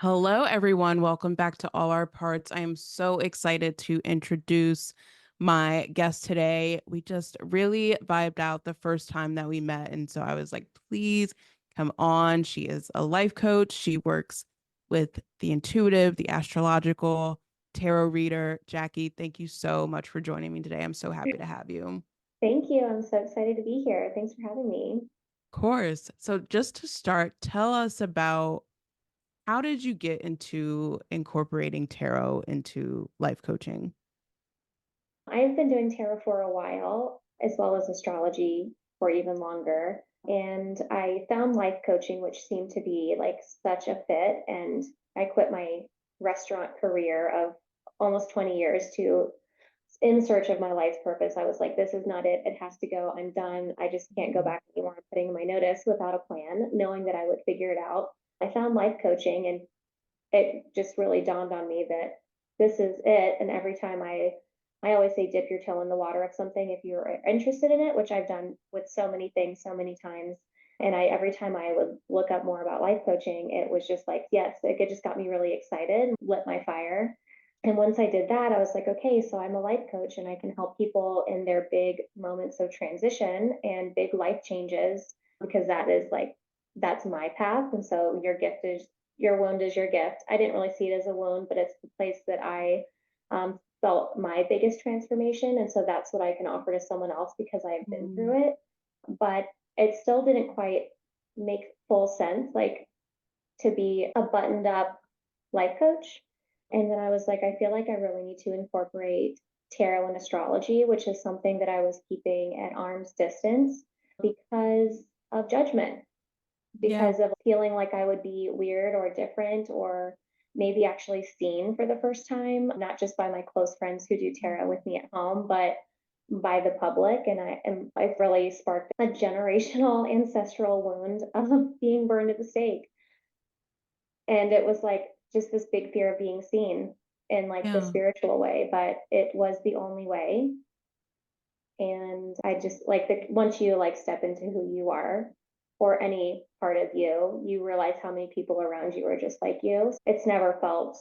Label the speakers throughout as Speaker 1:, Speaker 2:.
Speaker 1: Hello, everyone. Welcome back to All Our Parts. I am so excited to introduce my guest today. We just really vibed out the first time that we met. And so I was like, please come on. She is a life coach. She works with the intuitive, the astrological, tarot reader. Jacqui, thank you so much for joining me today. I'm so happy to have you.
Speaker 2: Thank you. I'm so excited to be here. Thanks for having me.
Speaker 1: Of course. So, just to start, tell us about how did you get into incorporating tarot into life coaching?
Speaker 2: I've been doing tarot for a while, as well as astrology for even longer. And I found life coaching, which seemed to be like such a fit. And I quit my restaurant career of almost 20 years to in search of my life's purpose. I was like, this is not it. It has to go. I'm done. I just can't go back anymore. I'm putting in my notice without a plan, knowing that I would figure it out. I found life coaching and it just really dawned on me that this is it. And every time I always say dip your toe in the water of something if you're interested in it, which I've done with so many things so many times. And I every time I would look up more about life coaching, it was just like, yes, it just got me really excited, lit my fire. And once I did that, I was like, okay, so I'm a life coach and I can help people in their big moments of transition and big life changes because that is like that's my path. And so your wound is your gift. I didn't really see it as a wound, but it's the place that I felt my biggest transformation. And so that's what I can offer to someone else because I've been
Speaker 1: Mm,
Speaker 2: through it. But it still didn't quite make full sense, like to be a buttoned up life coach. And then I was like, I feel like I really need to incorporate tarot and astrology, which is something that I was keeping at arm's distance because of judgment,
Speaker 1: yeah.
Speaker 2: because of feeling like I would be weird or different or maybe actually seen for the first time, not just by my close friends who do tarot with me at home, but by the public. And I've really sparked a generational ancestral wound of being burned at the stake. And it was like just this big fear of being seen in like the
Speaker 1: Yeah.
Speaker 2: spiritual way, but it was the only way. And I just like the once you like step into who you are or any part of you, you realize how many people around you are just like you. It's never felt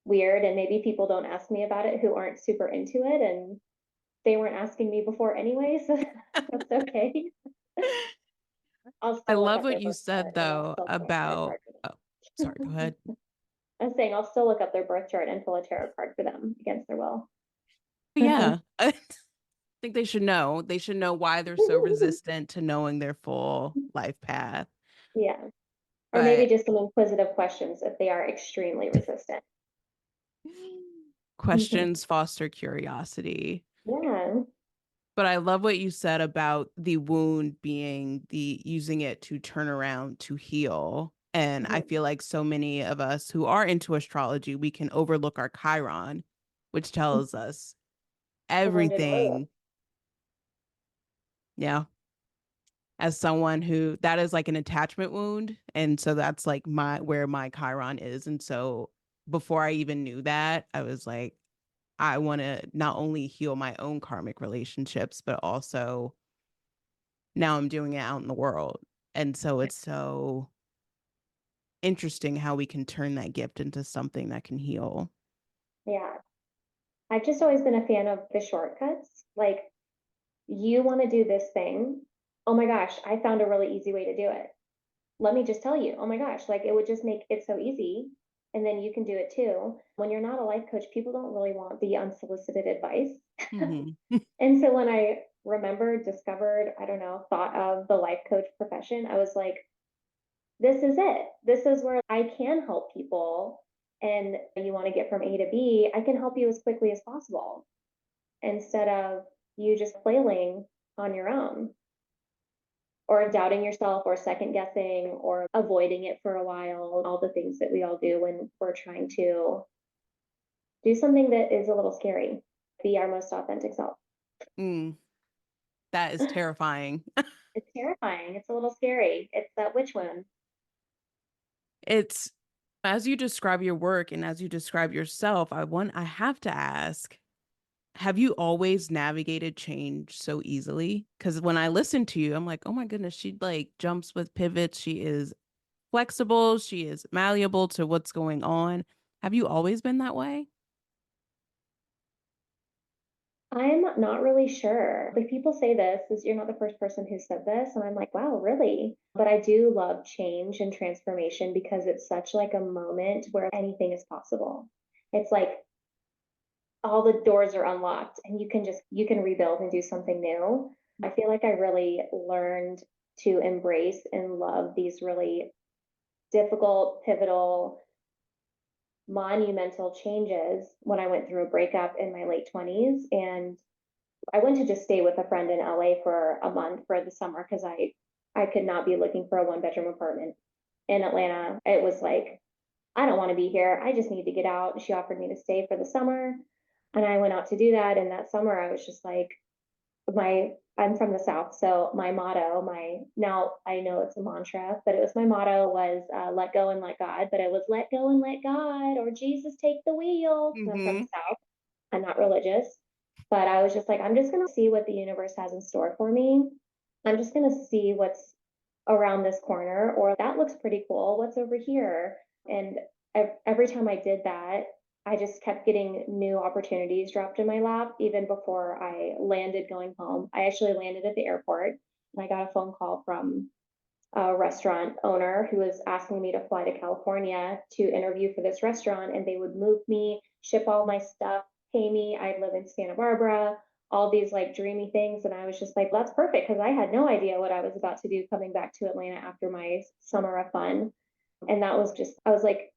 Speaker 2: weird. And maybe people don't ask me about it who aren't super into it. And they weren't asking me before anyway. So that's okay. I'll
Speaker 1: I
Speaker 2: still look
Speaker 1: love
Speaker 2: up
Speaker 1: what
Speaker 2: their
Speaker 1: you
Speaker 2: birth chart
Speaker 1: said
Speaker 2: and I'll
Speaker 1: though
Speaker 2: still pull a tarot
Speaker 1: about,
Speaker 2: card for
Speaker 1: oh, sorry, go
Speaker 2: them.
Speaker 1: ahead.
Speaker 2: I'm saying I'll still look up their birth chart and pull a tarot card for them against their will.
Speaker 1: Yeah. I think they should know. They should know why they're so resistant to knowing their full life path.
Speaker 2: Yeah. Or maybe
Speaker 1: But
Speaker 2: just some inquisitive questions if they are extremely resistant.
Speaker 1: questions foster curiosity.
Speaker 2: Yeah.
Speaker 1: But I love what you said about the wound being the using it to turn around to heal. And I
Speaker 2: Mhm.
Speaker 1: feel like so many of us who are into astrology, we can overlook our Chiron, which tells us
Speaker 2: A wounded warrior.
Speaker 1: everything. Yeah. As someone who that is like an attachment wound. And so that's like my where my Chiron is. And so before I even knew that, I was like, I want to not only heal my own karmic relationships, but also now I'm doing it out in the world. And so it's so interesting how we can turn that gift into something that can heal.
Speaker 2: Yeah. I've just always been a fan of the shortcuts. Like, you want to do this thing. Oh my gosh, I found a really easy way to do it. Let me just tell you. Oh my gosh, like it would just make it so easy. And then you can do it too. When you're not a life coach, people don't really want the unsolicited advice.
Speaker 1: Hmm.
Speaker 2: And so when I remembered, discovered, I don't know, thought of the life coach profession, I was like, this is it. This is where I can help people. And you want to get from A to B, I can help you as quickly as possible instead of you just flailing on your own or doubting yourself or second guessing or avoiding it for a while. All the things that we all do when we're trying to do something that is a little scary, be our most authentic self.
Speaker 1: Mm, that is terrifying.
Speaker 2: It's terrifying. It's a little scary. It's that witch wound.
Speaker 1: It's as you describe your work and as you describe yourself, I have to ask, have you always navigated change so easily? Because when I listen to you, I'm like, oh my goodness, she like jumps with pivots. She is flexible, she is malleable to what's going on. Have you always been that way?
Speaker 2: I'm not really sure. Like people say this, you're not the first person who said this, and I'm like, wow, really? But I do love change and transformation because it's such like a moment where anything is possible. It's like all the doors are unlocked and you can rebuild and do something new. I feel like I really learned to embrace and love these really difficult, pivotal, monumental changes when I went through a breakup in my late 20s. And I went to just stay with a friend in LA for a month for the summer because I could not be looking for a one-bedroom apartment in Atlanta. It was like, I don't want to be here. I just need to get out. She offered me to stay for the summer. And I went out to do that. And that summer I was just like, I'm from the South, so my motto, now I know it's a mantra, but it was my motto was let go and let God, but it was let go and let God or Jesus take the wheel. I'm from the
Speaker 1: Mhm.
Speaker 2: South. I'm not religious, but I was just like, I'm just going to see what the universe has in store for me. I'm just going to see what's around this corner, or that looks pretty cool. What's over here? And every time I did that, I just kept getting new opportunities dropped in my lap, even before I landed going home. I actually landed at the airport and I got a phone call from a restaurant owner who was asking me to fly to California to interview for this restaurant, and they would move me, ship all my stuff, pay me. I live in Santa Barbara, all these like dreamy things. And I was just like, that's perfect because I had no idea what I was about to do coming back to Atlanta after my summer of fun. And that was just, I was like,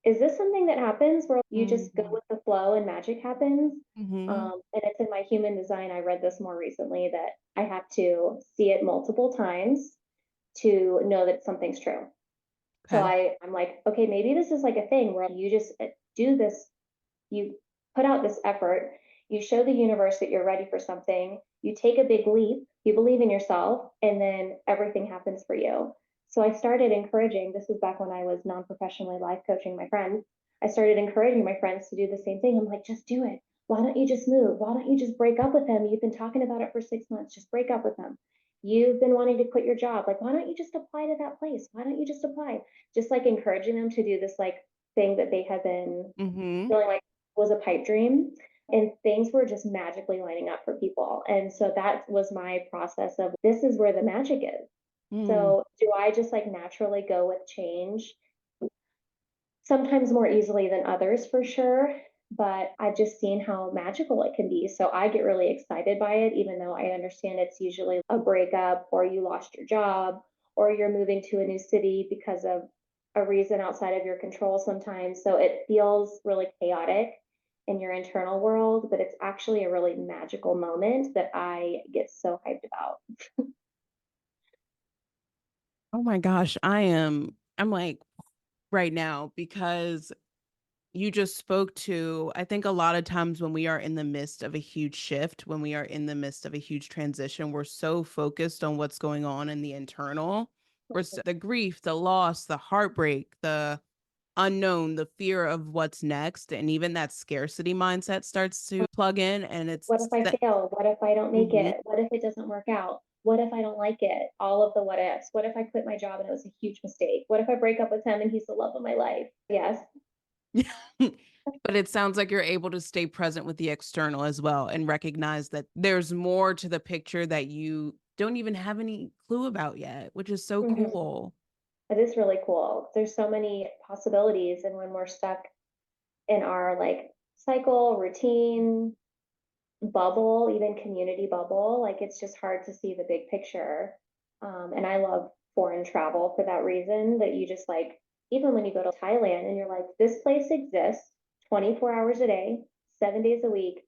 Speaker 2: is this something that happens where you just go
Speaker 1: Mhm.
Speaker 2: with the flow and magic happens?
Speaker 1: Mhm.
Speaker 2: And it's in my human design. I read this more recently that I have to see it multiple times to know that something's true. So
Speaker 1: Okay.
Speaker 2: I'm like, okay, maybe this is like a thing where you just do this, you put out this effort, you show the universe that you're ready for something, you take a big leap, you believe in yourself, and then everything happens for you. So I started encouraging, this was back when I was non professionally life coaching my friends. I started encouraging my friends to do the same thing. I'm like, just do it. Why don't you just move? Why don't you just break up with him? You've been talking about it for 6 months. Just break up with him. You've been wanting to quit your job. Like, why don't you just apply to that place? Why don't you just apply? Just like encouraging them to do this like thing that they had been
Speaker 1: Mhm.
Speaker 2: feeling like was a pipe dream, and things were just magically lining up for people. And so that was my process of this is where the magic is.
Speaker 1: Mm.
Speaker 2: So do I just like naturally go with change? Sometimes more easily than others for sure, but I've just seen how magical it can be. So I get really excited by it, even though I understand it's usually a breakup or you lost your job or you're moving to a new city because of a reason outside of your control sometimes. So it feels really chaotic in your internal world, but it's actually a really magical moment that I get so hyped about.
Speaker 1: Oh my gosh, I'm like right now because you just spoke to, I think a lot of times when we are in the midst of a huge shift, when we are in the midst of a huge transition, we're so focused on what's going on in the internal. The grief, the loss, the heartbreak, the unknown, the fear of what's next, and even that scarcity mindset starts to plug in. And it's
Speaker 2: What if I
Speaker 1: that.
Speaker 2: fail? What if I don't make
Speaker 1: Mhm.
Speaker 2: it? What if it doesn't work out? What if I don't like it? All of the what ifs. What if I quit my job and it was a huge mistake? What if I break up with him and he's the love of my life? Yes.
Speaker 1: But it sounds like you're able to stay present with the external as well and recognize that there's more to the picture that you don't even have any clue about yet, which is so
Speaker 2: Mhm.
Speaker 1: cool.
Speaker 2: It is really cool. There's so many possibilities. And when we're stuck in our like cycle, routine, bubble, even community bubble, like it's just hard to see the big picture. And I love foreign travel for that reason that you just like, even when you go to Thailand and you're like, this place exists 24 hours a day, 7 days a week,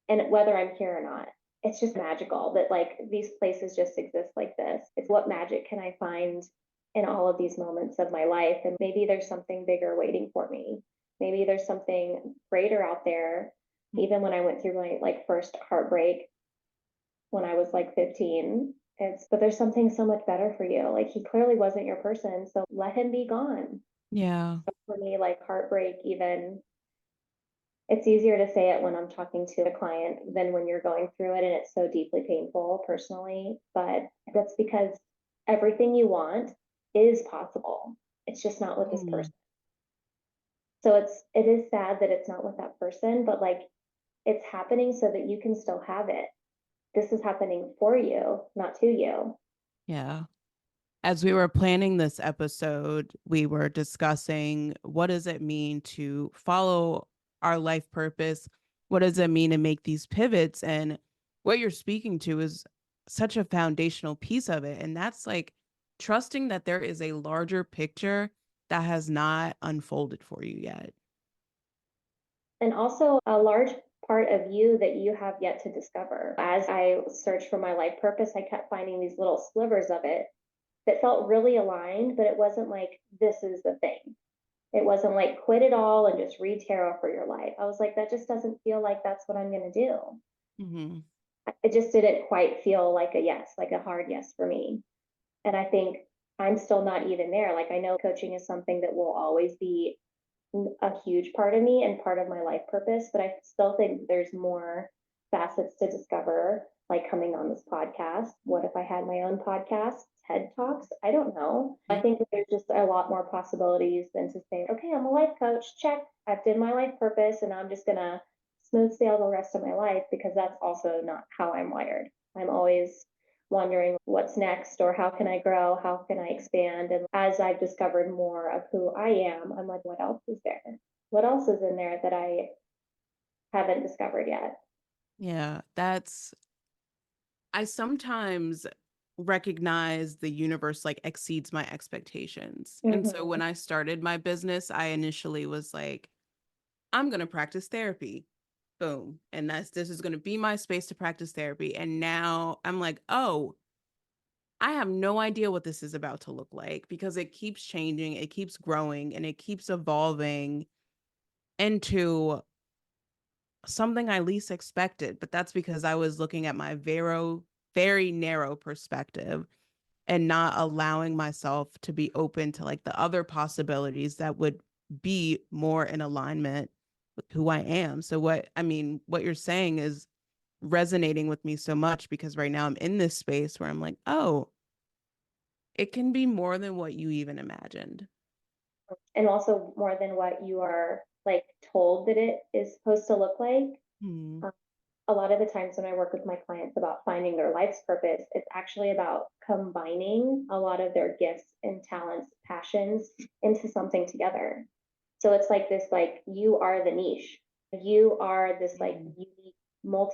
Speaker 2: and whether I'm here or not, it's just magical that like these places just exist like this. It's what magic can I find in all of these moments of my life? And maybe there's something bigger waiting for me. Maybe there's something greater out there. Even when I went through my like first heartbreak when I was like 15, but there's something so much better for you. Like he clearly wasn't your person, so let him be gone.
Speaker 1: Yeah.
Speaker 2: So for me, like heartbreak, even it's easier to say it when I'm talking to a client than when you're going through it and it's so deeply painful personally. But that's because everything you want is possible. It's just not with this
Speaker 1: Mm,
Speaker 2: person. So it is sad that it's not with that person, but like it's happening so that you can still have it. This is happening for you, not to you.
Speaker 1: yeah. As we were planning this episode, we were discussing what does it mean to follow our life purpose? What does it mean to make these pivots? And what you're speaking to is such a foundational piece of it. And that's like trusting that there is a larger picture that has not unfolded for you yet.
Speaker 2: And also a large part of you that you have yet to discover. As I searched for my life purpose, I kept finding these little slivers of it that felt really aligned, but it wasn't like, this is the thing. It wasn't like, quit it all and just read tarot for your life. I was like, that just doesn't feel like that's what I'm going to do.
Speaker 1: Mm-hmm.
Speaker 2: It just didn't quite feel like a yes, like a hard yes for me. And I think I'm still not even there. Like, I know coaching is something that will always be a huge part of me and part of my life purpose, but I still think there's more facets to discover, like coming on this podcast. What if I had my own podcast, TED Talks? I don't know. I think that there's just a lot more possibilities than to say, okay, I'm a life coach, check, I've did my life purpose, and I'm just gonna smooth sail the rest of my life, because that's also not how I'm wired. I'm always wondering what's next, or how can I grow? How can I expand? And as I've discovered more of who I am, I'm like, what else is there? What else is in there that I haven't discovered yet?
Speaker 1: Yeah, I sometimes recognize the universe like exceeds my expectations. And so
Speaker 2: Mm-hmm.
Speaker 1: when I started my business, I initially was like, I'm going to practice therapy. Boom. And this is going to be my space to practice therapy. And now I'm like, oh, I have no idea what this is about to look like because it keeps changing, it keeps growing, and it keeps evolving into something I least expected. But that's because I was looking at my very narrow perspective and not allowing myself to be open to like the other possibilities that would be more in alignment with who I am. So what you're saying is resonating with me so much because right now I'm in this space where I'm like, "Oh, it can be more than what you even imagined."
Speaker 2: And also more than what you are like told that it is supposed to look like.
Speaker 1: Hmm.
Speaker 2: Um, a lot of the times when I work with my clients about finding their life's purpose, it's actually about combining a lot of their gifts and talents, passions into something together. So it's like this, like, you are the niche. You are this like
Speaker 1: Mm.
Speaker 2: unique,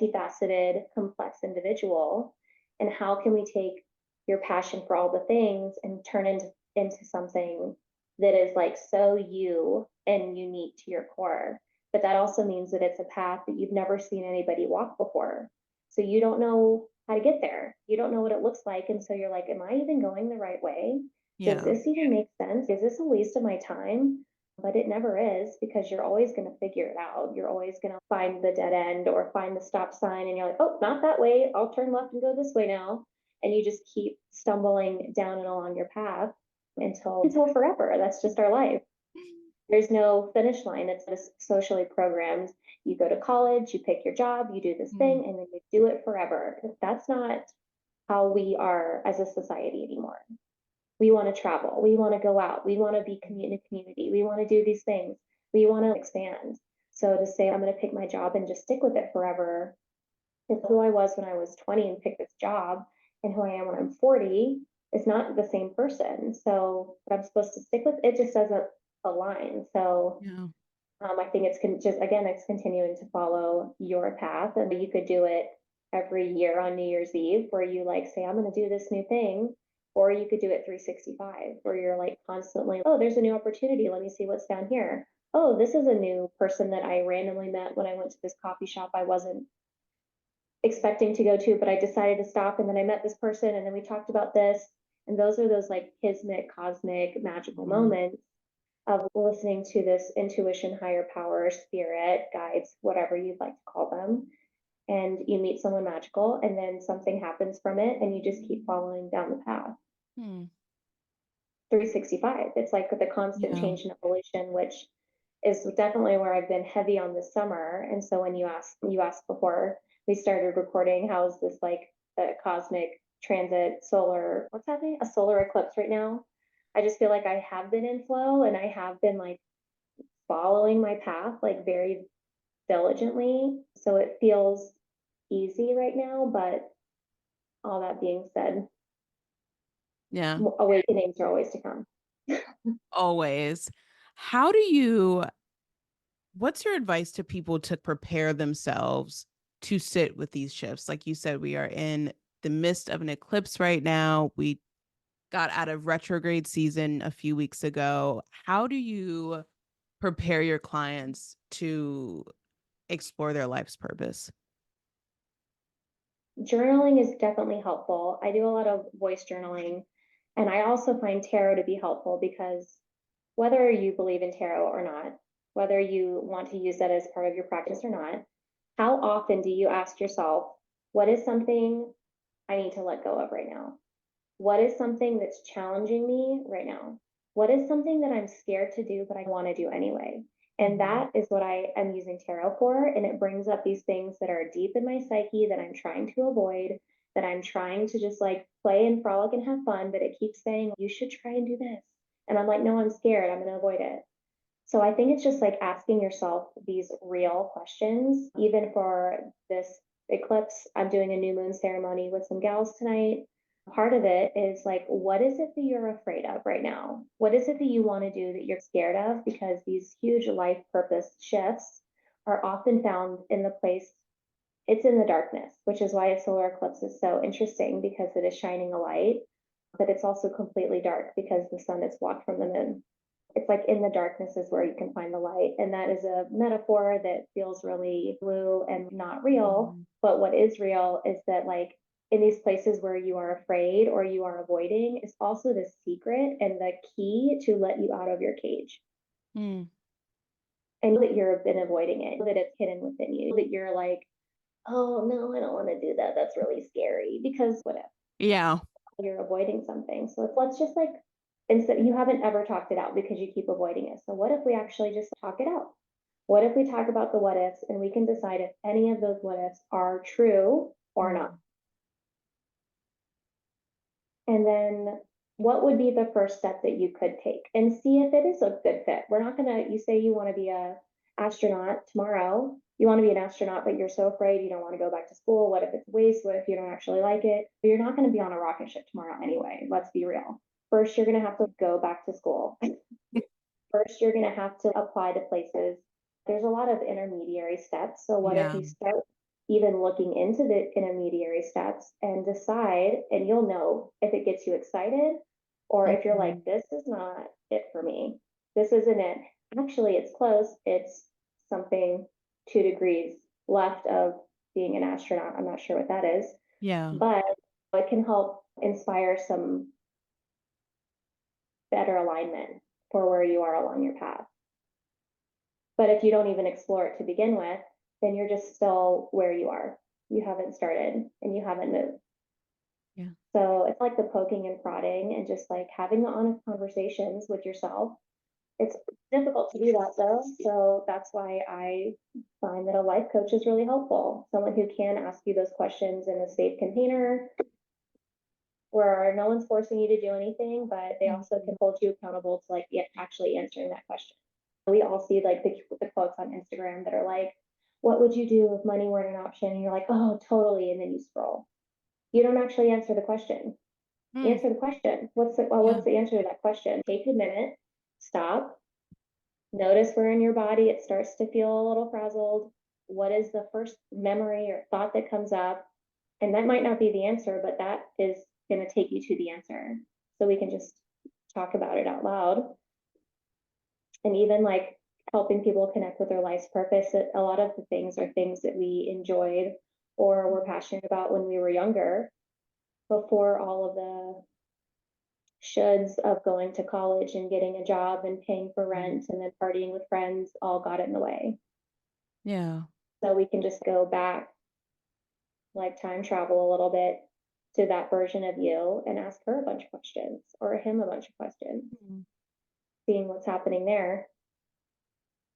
Speaker 2: multifaceted, complex individual. And how can we take your passion for all the things and turn into something that is like so you and unique to your core? But that also means that it's a path that you've never seen anybody walk before. So you don't know how to get there. You don't know what it looks like. And so you're like, am I even going the right way? Does
Speaker 1: Yeah.
Speaker 2: this even make sense? Is this a waste of my time? But it never is, because you're always going to figure it out. You're always going to find the dead end or find the stop sign, and you're like, oh, not that way. I'll turn left and go this way now. And you just keep stumbling down and along your path until forever. That's just our life. There's no finish line. It's just socially programmed. You go to college, you pick your job, you do this
Speaker 1: Mm.
Speaker 2: thing, and then you do it forever. That's not how we are as a society anymore. We want to travel. We want to go out. We want to be community. We want to do these things. We want to expand. So to say I'm going to pick my job and just stick with it forever is who I was when I was 20 and picked this job, and who I am when I'm 40 is not the same person. So what I'm supposed to stick with, it just doesn't align. So
Speaker 1: Yeah.
Speaker 2: I think it's just, again, it's continuing to follow your path. And you could do it every year on New Year's Eve, where you like say, I'm going to do this new thing. Or you could do it 365, where you're like constantly, oh, there's a new opportunity. Let me see what's down here. Oh, this is a new person that I randomly met when I went to this coffee shop I wasn't expecting to go to, but I decided to stop. And then I met this person, and then we talked about this. And those are those like kismet, cosmic, magical
Speaker 1: Mhm.
Speaker 2: moments of listening to this intuition, higher power, spirit, guides, whatever you'd like to call them. And you meet someone magical, and then something happens from it, and you just keep following down the path.
Speaker 1: Hmm.
Speaker 2: 365. It's like the constant
Speaker 1: Yeah.
Speaker 2: change and evolution, which is definitely where I've been heavy on this summer. And so when you asked before we started recording, how is this like the cosmic transit, solar, what's happening? A solar eclipse right now. I just feel like I have been in flow and I have been like following my path like very diligently. So it feels easy right now. But all that being said,
Speaker 1: Yeah,
Speaker 2: awakenings are always to come.
Speaker 1: always. How do you What's your advice to people to prepare themselves to sit with these shifts? Like you said, we are in the midst of an eclipse right now. We got out of retrograde season a few weeks ago. How do you prepare your clients to explore their life's purpose?
Speaker 2: Journaling is definitely helpful. I do a lot of voice journaling, and I also find tarot to be helpful because whether you believe in tarot or not, whether you want to use that as part of your practice or not, how often do you ask yourself, what is something I need to let go of right now? What is something that's challenging me right now? What is something that I'm scared to do, but I want to do anyway? And
Speaker 1: Mhm.
Speaker 2: that is what I am using tarot for. And it brings up these things that are deep in my psyche that I'm trying to avoid, that I'm trying to just like play and frolic and have fun. But it keeps saying, you should try and do this. And I'm like, no, I'm scared. I'm going to avoid it. So I think it's just like asking yourself these real questions. Even for this eclipse, I'm doing a new moon ceremony with some gals tonight. Part of it is like, what is it that you're afraid of right now? What is it that you want to do that you're scared of? Because these huge life purpose shifts are often found in the place it's in the darkness, which is why a solar eclipse is so interesting because it is shining a light, but it's also completely dark because the sun is blocked from the moon. It's like in the darkness is where you can find the light. And that is a metaphor that feels really blue and not real.
Speaker 1: Mhm.
Speaker 2: But what is real is that, like, in these places where you are afraid or you are avoiding, is also the secret and the key to let you out of your cage.
Speaker 1: Mm.
Speaker 2: And that you've been avoiding it, that it's hidden within you, that you're like, oh, no, I don't want to do that. That's really scary because whatever
Speaker 1: Yeah.
Speaker 2: you're avoiding something. So let's just like, instead, you haven't ever talked it out because you keep avoiding it. So what if we actually just talk it out? What if we talk about the what ifs and we can decide if any of those what ifs are true or not?
Speaker 1: Mm.
Speaker 2: And then what would be the first step that you could take and see if it is a good fit? We're not going to, you say you want to be a astronaut tomorrow. You want to be an astronaut, but you're so afraid you don't want to go back to school. What if it's a waste? What if you don't actually like it? You're not going to be on a rocket ship tomorrow anyway. Let's be real. First, you're going to have to go back to school. First, you're going to have to apply to places. There's a lot of intermediary steps. So, what if
Speaker 1: Yeah.
Speaker 2: you start even looking into the intermediary steps and decide, and you'll know if it gets you excited or if you're like,
Speaker 1: Mhm.
Speaker 2: this is not it for me. This isn't it. Actually, it's close. It's something 2 degrees left of being an astronaut. I'm not sure what that is,
Speaker 1: Yeah.
Speaker 2: but it can help inspire some better alignment for where you are along your path. But if you don't even explore it to begin with, then you're just still where you are. You haven't started and you haven't moved.
Speaker 1: Yeah.
Speaker 2: So it's like the poking and prodding and just like having the honest conversations with yourself. It's difficult to do that though. So that's why I find that a life coach is really helpful. Someone who can ask you those questions in a safe container where no one's forcing you to do anything, but they also
Speaker 1: Mhm.
Speaker 2: can hold you accountable to like actually answering that question. We all see like the quotes on Instagram that are like, what would you do if money weren't an option? And you're like, oh, totally. And then you scroll. You don't actually answer the question.
Speaker 1: Mm.
Speaker 2: Answer the question.
Speaker 1: Yeah.
Speaker 2: What's the answer to that question? Take a minute, stop, notice where in your body it starts to feel a little frazzled. What is the first memory or thought that comes up? And that might not be the answer, but that is going to take you to the answer. So we can just talk about it out loud. And even like helping people connect with their life's purpose. A lot of the things are things that we enjoyed or were passionate about when we were younger, before all of the shoulds of going to college and getting a job and paying for
Speaker 1: Mhm.
Speaker 2: rent and then partying with friends all got in the way.
Speaker 1: Yeah.
Speaker 2: So we can just go back, like time travel a little bit to that version of you and ask her a bunch of questions or him a bunch of questions,
Speaker 1: Mhm.
Speaker 2: seeing what's happening there.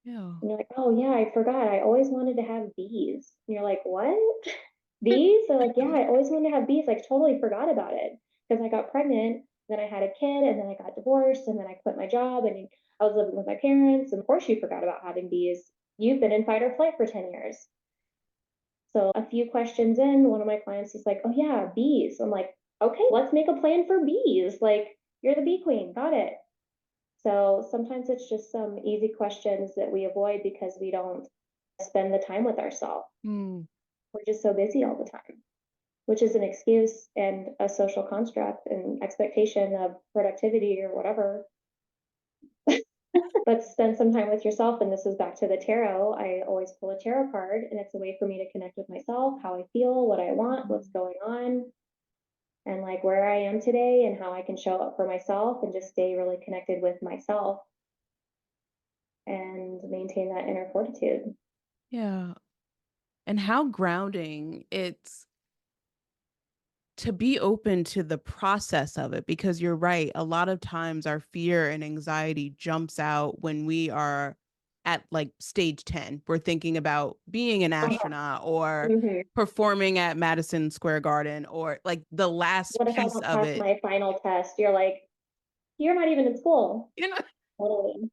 Speaker 1: Yeah.
Speaker 2: And you're like, oh yeah, I forgot. I always wanted to have bees. And you're like, what? Bees? They're like, yeah, I always wanted to have bees. Like totally forgot about it because I got pregnant Then I had a kid, and then I got divorced, and then I quit my job, and I was living with my parents. And of course, you forgot about having bees. You've been in fight or flight for 10 years. So a few questions in, one of my clients is like, "Oh yeah, bees." I'm like, "Okay, let's make a plan for bees. Like, you're the bee queen. Got it." So sometimes it's just some easy questions that we avoid because we don't spend the time with ourselves.
Speaker 1: Mm.
Speaker 2: We're just so busy all the time, which is an excuse and a social construct and expectation of productivity or whatever. But spend some time with yourself. And this is back to the tarot. I always pull a tarot card, and it's a way for me to connect with myself, how I feel, what I want, what's going on, and like where I am today and how I can show up for myself and just stay really connected with myself and maintain that inner fortitude.
Speaker 1: Yeah. And how grounding it's to be open to the process of it, because you're right, a lot of times our fear and anxiety jumps out when we are at like stage 10. We're thinking about being an astronaut or
Speaker 2: Mm-hmm.
Speaker 1: performing at Madison Square Garden, or like the last
Speaker 2: What if I
Speaker 1: piece
Speaker 2: don't
Speaker 1: of
Speaker 2: pass
Speaker 1: it.
Speaker 2: my final test? You're like, you're not even in school.
Speaker 1: You know,
Speaker 2: Totally.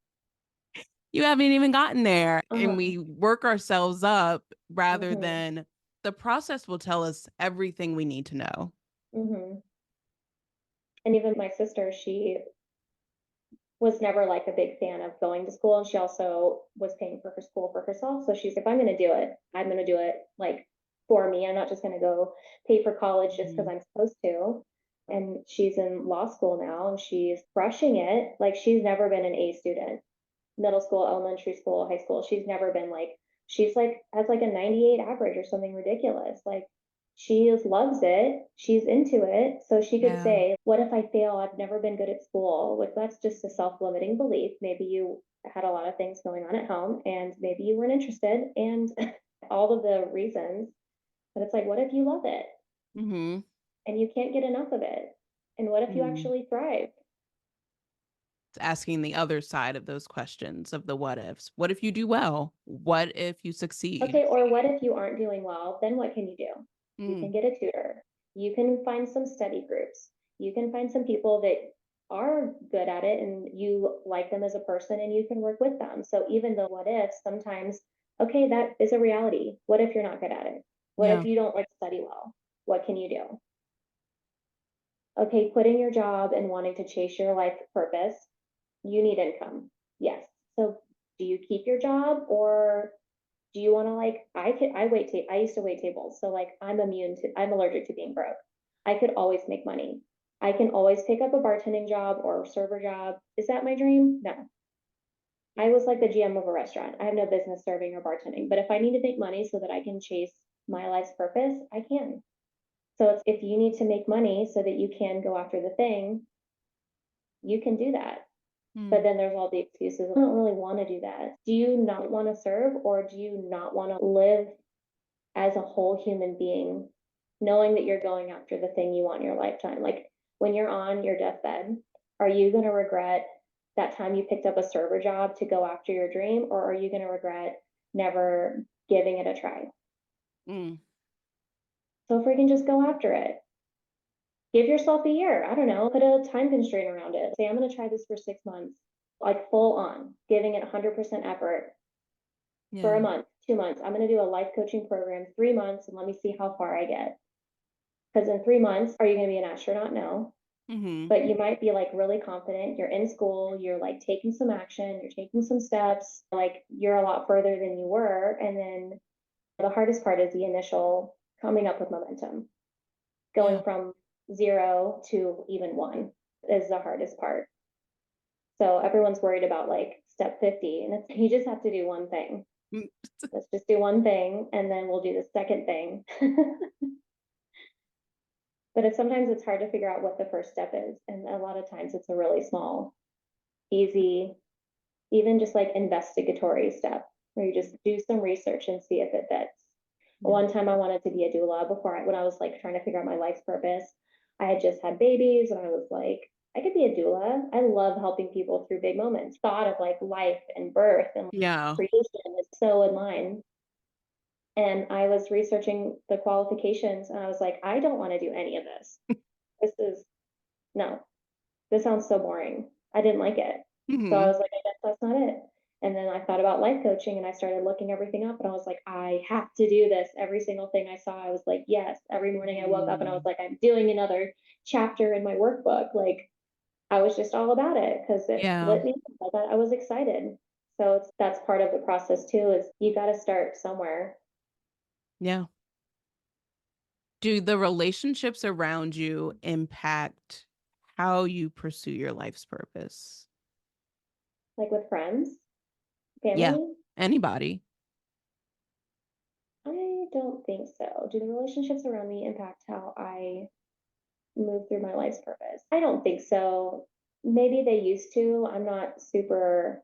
Speaker 1: you haven't even gotten there, and
Speaker 2: Uh-huh.
Speaker 1: we work ourselves up rather
Speaker 2: Mm-hmm.
Speaker 1: than the process will tell us everything we need to know.
Speaker 2: Mm-hmm. And even my sister, she was never like a big fan of going to school. And she also was paying for her school for herself. So she's, if I'm going to do it, I'm going to do it like for me. I'm not just going to go pay for college just because
Speaker 1: Mhm.
Speaker 2: I'm supposed to. And she's in law school now and she's crushing it. Like she's never been an A student, middle school, elementary school, high school. She's never been like, she's like, has like a 98 average or something ridiculous. Like she just loves it. She's into it. So she could
Speaker 1: Yeah.
Speaker 2: say, what if I fail? I've never been good at school. Which that's just a self-limiting belief. Maybe you had a lot of things going on at home and maybe you weren't interested and all of the reasons. But it's like, what if you love it
Speaker 1: Hmm.
Speaker 2: and you can't get enough of it? And what if you actually thrive?
Speaker 1: Asking the other side of those questions of the what ifs. What if you do well? What if you succeed?
Speaker 2: Okay, or what if you aren't doing well? Then what can you do? You
Speaker 1: Mm,
Speaker 2: can get a tutor. You can find some study groups. You can find some people that are good at it and you like them as a person and you can work with them. So even the what if sometimes, okay, that is a reality. What if you're not good at it? What
Speaker 1: yeah.
Speaker 2: if you don't like study well? What can you do? Okay, quitting your job and wanting to chase your life purpose, you need income. Yes. So do you keep your job or do you want to like I used to wait tables, so like I'm allergic to being broke. I could always make money. I can always pick up a bartending job or a server job. Is that my dream? No. I was like the GM of a restaurant. I have no business serving or bartending, but if I need to make money so that I can chase my life's purpose, I can. So it's, if you need to make money so that you can go after the thing, you can do that. But
Speaker 1: Mm,
Speaker 2: then there's all the excuses. I don't really want to do that. Do you not want to serve or do you not want to live as a whole human being, knowing that you're going after the thing you want in your lifetime? Like when you're on your deathbed, are you going to regret that time you picked up a server job to go after your dream, or are you going to regret never giving it a try?
Speaker 1: mm,
Speaker 2: So if we can just go after it, give yourself a year. I don't know, put a time constraint around it. Say, I'm going to try this for 6 months, like full on, giving it 100% effort for a
Speaker 1: yeah.
Speaker 2: month, 2 months. I'm going to do a life coaching program 3 months and let me see how far I get. Because in 3 months, are you going to be an astronaut? No.
Speaker 1: Hmm.
Speaker 2: But you might be like really confident. You're in school, you're like taking some action, you're taking some steps, like you're a lot further than you were. And then the hardest part is the initial coming up with momentum.
Speaker 1: Yeah.
Speaker 2: Going from zero to even one is the hardest part. So everyone's worried about like step 50, and it's, you just have to do one thing.
Speaker 1: Mm,
Speaker 2: Let's just do one thing, and then we'll do the second thing. But it's sometimes it's hard to figure out what the first step is, and a lot of times it's a really small, easy, even just like investigatory step where you just do some research and see if it fits.
Speaker 1: yeah.
Speaker 2: One time I wanted to be a doula when I was like trying to figure out my life's purpose. I had just had babies and I was like, I could be a doula. I love helping people through big moments. Thought of like life and birth and
Speaker 1: Yeah.
Speaker 2: creation is so in line. And I was researching the qualifications and I was like, I don't want to do any of this. This is no. this sounds so boring. I didn't like it. So I
Speaker 1: Hmm.
Speaker 2: was like, I guess that's not it. And then I thought about life coaching and I started looking everything up and I was like, I have to do this. Every single thing I saw, I was like, yes. Every morning I woke up and I was like, I'm doing another chapter in my workbook. Like I was just all about it because it
Speaker 1: Yeah.
Speaker 2: lit me up. I was excited. So that's part of the process too, is you got to start somewhere.
Speaker 1: Yeah. Do the relationships around you impact how you pursue your life's purpose?
Speaker 2: Like with friends,
Speaker 1: Yeah.
Speaker 2: family,
Speaker 1: Anybody?
Speaker 2: I don't think so. Do the relationships around me impact how I move through my life's purpose? I don't think so. Maybe they used to. I'm not super,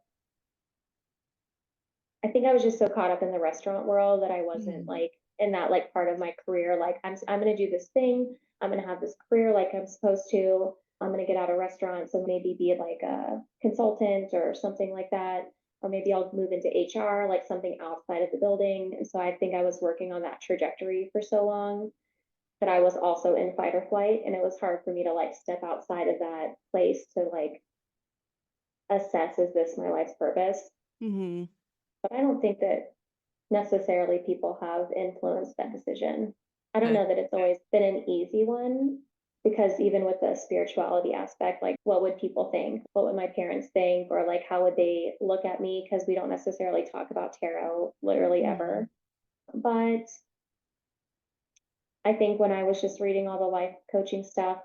Speaker 2: I think I was just so caught up in the restaurant world that I wasn't
Speaker 1: Mm.
Speaker 2: like in that like part of my career. Like I'm gonna do this thing. I'm gonna have this career like I'm supposed to. I'm gonna get out of restaurants and maybe be like a consultant or something like that. Or maybe I'll move into HR, like something outside of the building. And so I think I was working on that trajectory for so long that I was also in fight or flight. And it was hard for me to like step outside of that place to like assess, is this my life's purpose?
Speaker 1: Hmm.
Speaker 2: But I don't think that necessarily people have influenced that decision. I don't
Speaker 1: Okay.
Speaker 2: know that it's always been an easy one because even with the spirituality aspect, like what would people think? What would my parents think? Or like how would they look at me? Because we don't necessarily talk about tarot literally
Speaker 1: Hmm.
Speaker 2: ever. But I think when I was just reading all the life coaching stuff,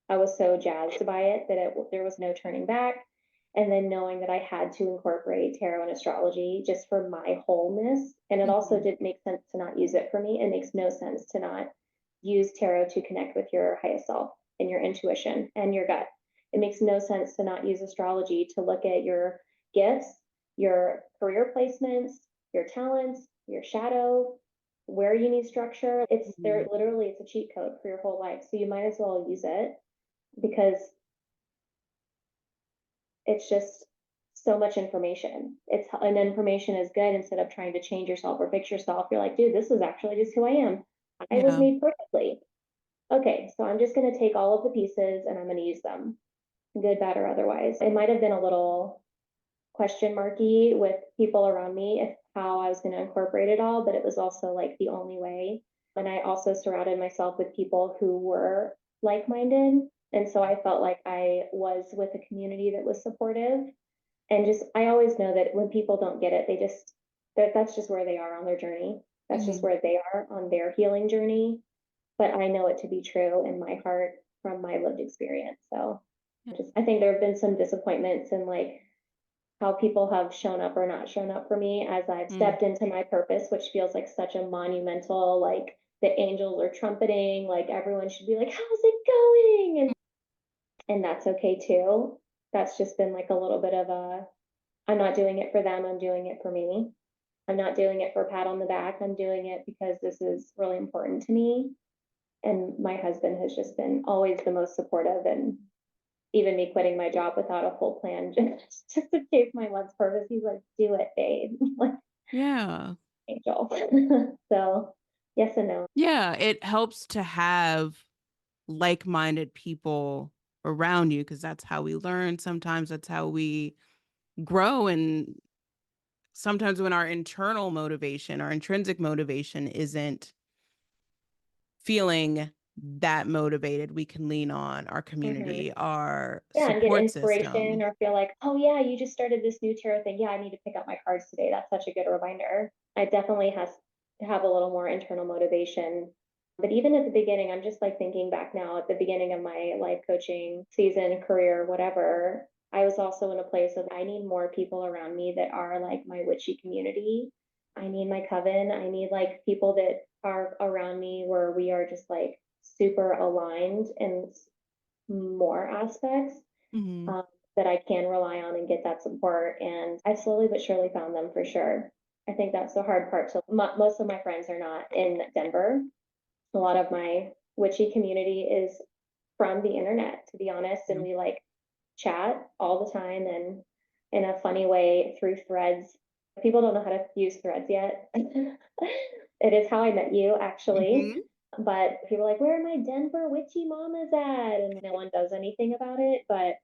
Speaker 2: I was so jazzed by it that there was no turning back. And then knowing that I had to incorporate tarot and astrology just for my wholeness. And it also
Speaker 1: Hmm.
Speaker 2: didn't make sense to not use it for me. It makes no sense to not use tarot to connect with your highest self and your intuition and your gut. It makes no sense to not use astrology to look at your gifts, your career placements, your talents, your shadow, where you need structure. It's
Speaker 1: Hmm.
Speaker 2: there literally, it's a cheat code for your whole life. So you might as well use it because it's just so much information. It's and information is good instead of trying to change yourself or fix yourself. You're like, dude, this is actually just who I am. I was
Speaker 1: Yeah.
Speaker 2: made perfectly. Okay, so I'm just going to take all of the pieces and I'm going to use them, good, bad, or otherwise. It might have been a little question marky with people around me if how I was going to incorporate it all, but it was also like the only way. And I also surrounded myself with people who were like minded. And so I felt like I was with a community that was supportive. And just, I always know that when people don't get it, they just, that's just where they are on their journey. That's just
Speaker 1: Hmm.
Speaker 2: where they are on their healing journey. But I know it to be true in my heart from my lived experience. So just, I think there have been some disappointments in like how people have shown up or not shown up for me as I've
Speaker 1: Mm.
Speaker 2: stepped into my purpose, which feels like such a monumental, like the angels are trumpeting, like everyone should be like, how's it going? And that's okay too. That's just been like a little bit of a, I'm not doing it for them, I'm doing it for me. I'm not doing it for a pat on the back. I'm doing it because this is really important to me. And my husband has just been always the most supportive, and even me quitting my job without a full plan just to chase my life's purpose. He's like, do it, babe. Like
Speaker 1: Yeah.
Speaker 2: angel. So yes and no.
Speaker 1: Yeah. It helps to have like-minded people around you because that's how we learn. Sometimes that's how we grow. And sometimes when our internal motivation, our intrinsic motivation isn't feeling that motivated, we can lean on our
Speaker 2: Mm-hmm.
Speaker 1: community, our
Speaker 2: Yeah, and get
Speaker 1: support
Speaker 2: inspiration
Speaker 1: system.
Speaker 2: or feel like, oh yeah, you just started this new tarot thing. Yeah, I need to pick up my cards today. That's such a good reminder. I definitely has to have a little more internal motivation. But even at the beginning, I'm just like thinking back now at the beginning of my life coaching season, career, whatever, I was also in a place of I need more people around me that are like my witchy community. I need my coven. I need like people that are around me where we are just like super aligned and more aspects
Speaker 1: Hmm.
Speaker 2: um, that I can rely on and get that support. And I slowly but surely found them for sure. I think that's the hard part. So most of my friends are not in Denver. A lot of my witchy community is from the internet, to be honest. And we like chat all the time and in a funny way through threads. People don't know how to use threads yet. It is how I met you, actually.
Speaker 1: Hmm.
Speaker 2: But people are like, where are my Denver witchy mamas at? And no one does anything about it. But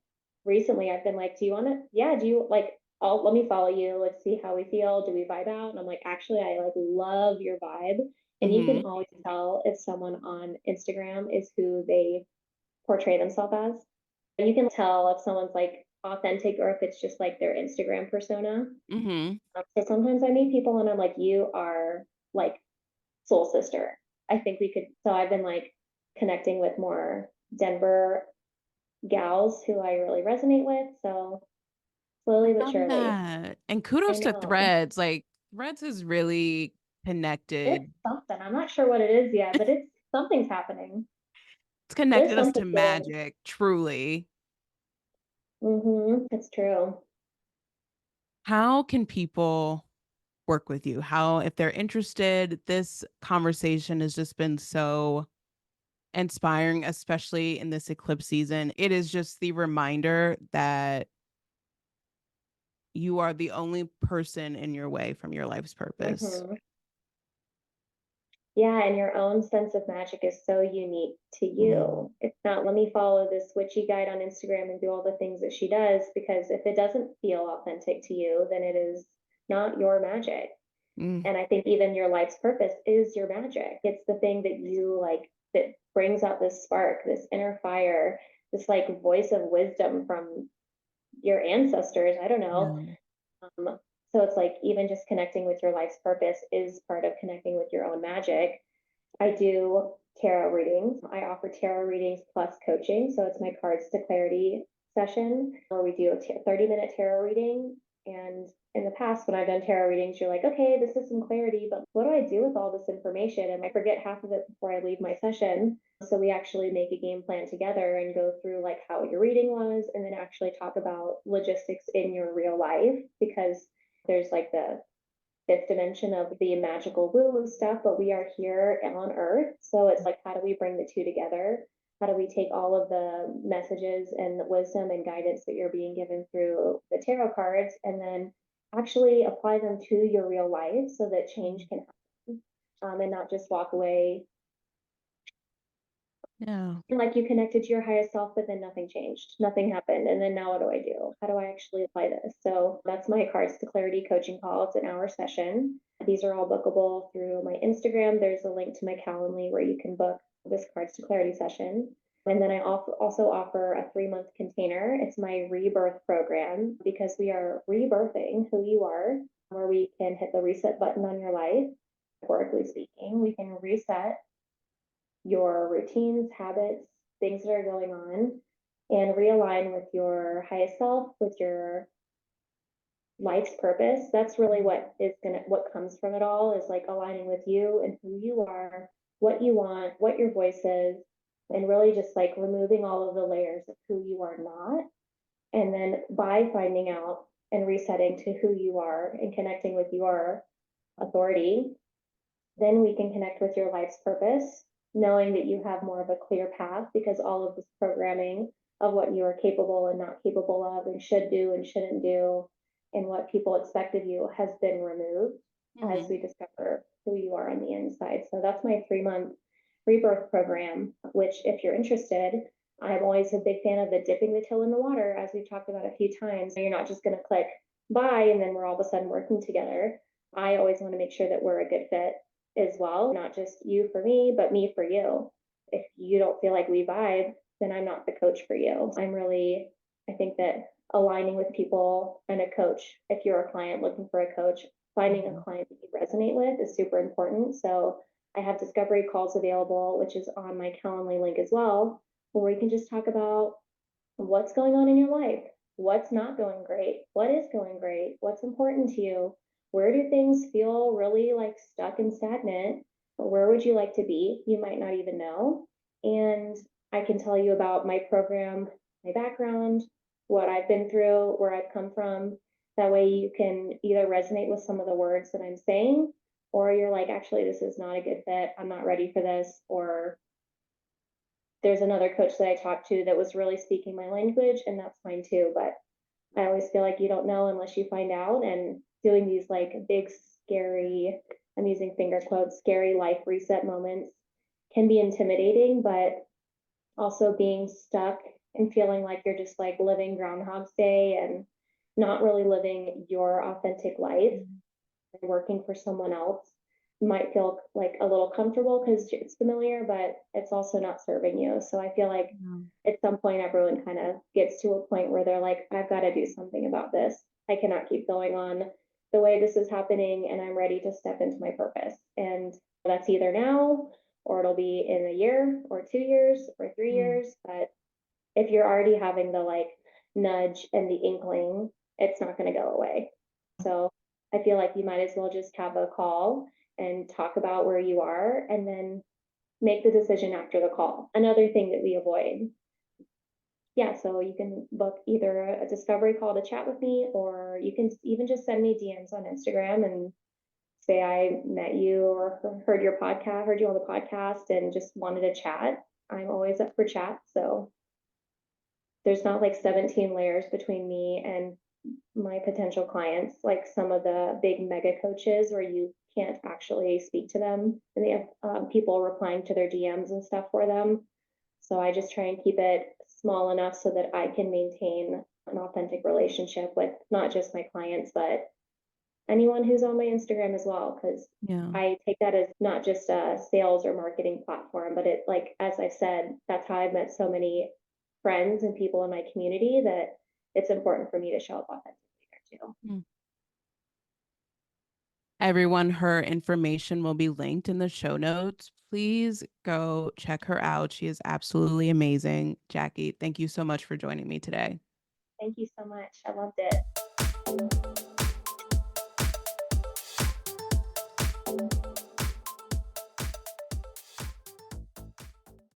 Speaker 2: recently I've been like, do you want to, yeah, do you like, let me follow you. Let's see how we feel. Do we vibe out? And I'm like, actually, I like love your vibe. And you can
Speaker 1: Mm-hmm.
Speaker 2: always tell if someone on Instagram is who they portray themselves as. And you can tell if someone's like authentic or if it's just like their Instagram persona.
Speaker 1: Mm-hmm.
Speaker 2: So sometimes I meet people and I'm like, you are like soul sister. I think we could. So I've been like connecting with more Denver gals who I really resonate with. So slowly but
Speaker 1: Love
Speaker 2: surely,
Speaker 1: that. And
Speaker 2: I
Speaker 1: kudos to
Speaker 2: know
Speaker 1: Threads. Like Threads is really
Speaker 2: it's
Speaker 1: connected.
Speaker 2: something. I'm not sure what it is yet, but it's something's happening.
Speaker 1: It's
Speaker 2: There's
Speaker 1: connected us
Speaker 2: something
Speaker 1: to
Speaker 2: good.
Speaker 1: magic, truly.
Speaker 2: It's true.
Speaker 1: How can people work with you? How, if they're interested, this conversation has just been so inspiring, especially in this eclipse season. It is just the reminder that you are the only person in your way from your life's purpose.
Speaker 2: hmm Yeah, and your own sense of magic is so unique to
Speaker 1: Mm,
Speaker 2: you. It's not, let me follow this witchy guide on Instagram and do all the things that she does, because if it doesn't feel authentic to you, then it is not your magic.
Speaker 1: mm,
Speaker 2: And I think even your life's purpose is your magic. It's the thing that you like that brings out this spark, this inner fire, this like voice of wisdom from your ancestors. I don't know.
Speaker 1: yeah.
Speaker 2: So it's like even just connecting with your life's purpose is part of connecting with your own magic. I do tarot readings. I offer tarot readings plus coaching. So it's my Cards to Clarity session where we do a 30-minute tarot reading. And in the past, when I've done tarot readings, you're like, okay, this is some clarity, but what do I do with all this information? And I forget half of it before I leave my session. So we actually make a game plan together and go through like how your reading was and then actually talk about logistics in your real life because there's like the fifth dimension of the magical woo-woo stuff, but we are here on Earth. So it's like, how do we bring the two together? How do we take all of the messages and the wisdom and guidance that you're being given through the tarot cards and then actually apply them to your real life so that change can happen and not just walk away
Speaker 1: Yeah.
Speaker 2: like you connected to your highest self, but then nothing changed, nothing happened. And then now what do I do? How do I actually apply this? So that's my Cards to Clarity coaching call. It's an hour session. These are all bookable through my Instagram. There's a link to my Calendly where you can book this Cards to Clarity session. And then I also offer a 3-month container. It's my rebirth program because we are rebirthing who you are, where we can hit the reset button on your life. Metaphorically speaking, we can reset your routines, habits, things that are going on, and realign with your highest self, with your life's purpose. That's really what comes from it all is like aligning with you and who you are, what you want, what your voice is, and really just like removing all of the layers of who you are not. And then by finding out and resetting to who you are and connecting with your authority, then we can connect with your life's purpose, knowing that you have more of a clear path because all of this programming of what you are capable and not capable of and should do and shouldn't do and what people expect of you has been removed as
Speaker 1: Mhm.
Speaker 2: we discover who you are on the inside. So that's my 3-month rebirth program, which if you're interested, I'm always a big fan of the dipping the toe in the water, as we've talked about a few times. You're not just going to click buy and then we're all of a sudden working together. I always want to make sure that we're a good fit as well, not just you for me, but me for you. If you don't feel like we vibe, then I'm not the coach for you. I think that aligning with people and a coach, if you're a client looking for a coach, finding a
Speaker 1: Mhm.
Speaker 2: client that you resonate with is super important. So I have discovery calls available, which is on my Calendly link as well, where we can just talk about what's going on in your life, what's not going great, what is going great, what's important to you, where do things feel really like stuck and stagnant, where would you like to be? You might not even know. And I can tell you about my program, my background, what I've been through, where I've come from. That way you can either resonate with some of the words that I'm saying, or you're like, actually, this is not a good fit. I'm not ready for this, or there's another coach that I talked to that was really speaking my language, and that's fine too. But I always feel like you don't know unless you find out. And doing these like big, scary, I'm using finger quotes, scary life reset moments can be intimidating, but also being stuck and feeling like you're just like living Groundhog's Day and not really living your authentic life and working for someone else might feel like a little comfortable because it's familiar, but it's also not serving you. So I feel like at some point, everyone kind of gets to a point where they're like, I've got to do something about this. I cannot keep going on the way this is happening, and I'm ready to step into my purpose. And that's either now or it'll be in a year or 2 years or 3 years. But if you're already having the like nudge and the inkling, it's not going to go away. So I feel like you might as well just have a call and talk about where you are and then make the decision after the call. Another thing that we avoid. Yeah, so you can book either a discovery call to chat with me, or you can even just send me DMs on Instagram and say I met you or heard your podcast, heard you on the podcast and just wanted to chat. I'm always up for chat. So there's not like 17 layers between me and my potential clients, like some of the big mega coaches where you can't actually speak to them and they have people replying to their DMs and stuff for them. So I just try and keep it small enough so that I can maintain an authentic relationship with not just my clients, but anyone who's on my Instagram as well. Cause I take that as not just a sales or marketing platform, but it like, as I said, that's how I've met so many friends and people in my community that it's important for me to show up authentically there too.
Speaker 1: Everyone, her information will be linked in the show notes. Please go check her out. She is absolutely amazing. Jacqui, thank you so much for joining me today.
Speaker 2: Thank you so much. I loved it.